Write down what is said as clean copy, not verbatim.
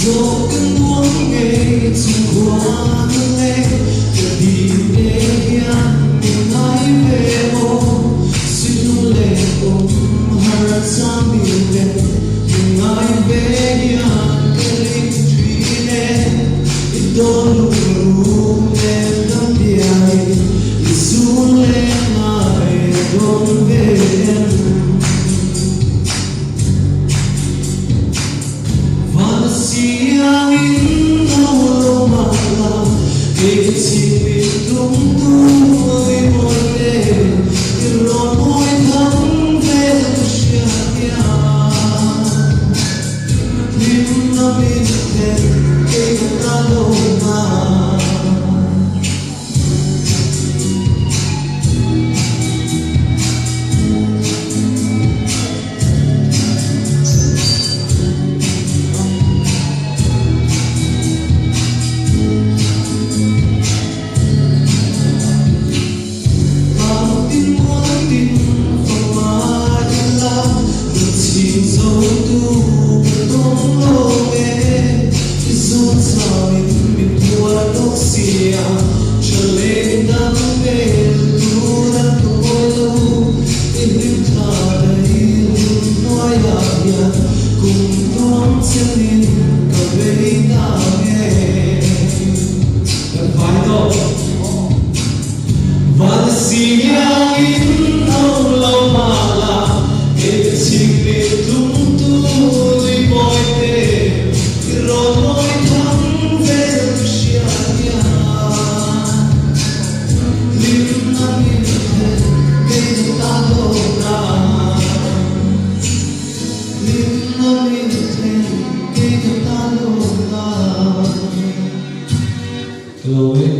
Gió cơn buông nghe chung qua lê đi để hian mình ai về ô xin lệ ôm har sang đi về mình ai về hian cái linh truy nè đôi lù nè đôi điài du lên mai đôi về siang in đâu mà làm để chỉ vì đúng tôi một đêm rồi mỗi tháng về chia nhà nhưng nó biết thêm cái ta đâu mà dấu tu bông lô nghe dấu sao mình thua đốc xìa trở lên đam mê tu đang tôi lâu để những thà đây nói à cùng đón xem nhìn cả về ta nghe phải đâu và gì in đâu lâu mà là để chỉ để đúng tôi mỗi đêm rồi mỗi tháng về chia nhà lim năm yên cái ta đâu ra lim năm yên cái ta đâu ra.